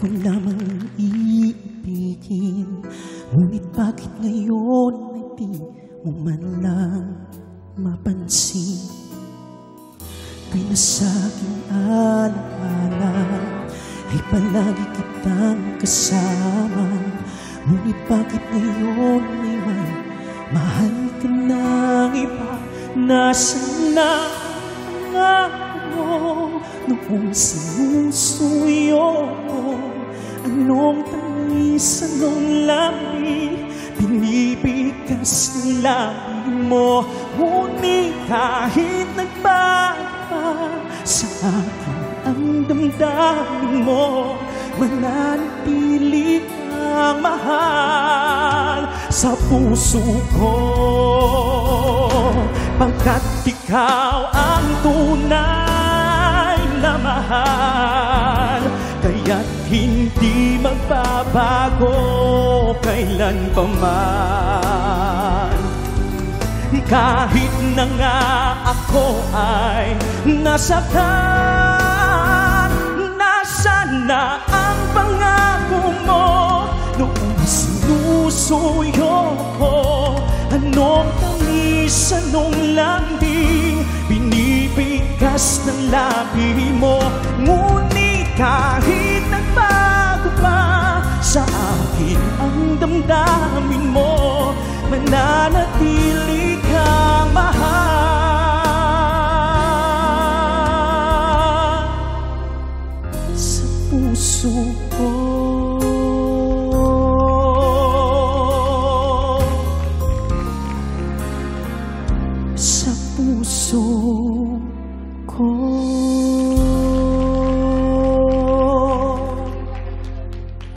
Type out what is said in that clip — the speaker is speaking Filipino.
ko lamang iibigin. Ngunit bakit ngayon ay di mo man lang mapansin? Kaya na sa'king alaala ay palagi kitang kasama. Ngunit bakit ngayon ay may mahal ka ng iba? Nasaan na ang mo noong sinusuyo mo? Anong tamis, anong lamig binibigas ng labi mo? Ngunit kahit nagbago sa akin ang damdamin mo, mananatili kang mahal sa puso ko. Pagkat ikaw ang tunay na mahal, kaya't hindi magbabago kailan pa man. Kahit na nga ako ay nasaktan, nasaan na ang pangako mo noong sinusuyo ko? Anong tamis, anong lambing binibigas ng labi mo? Ngunit kahit nagbago pa sa akin ang damdamin mo, mananatili kang mahal sa puso ko. Sa puso ko.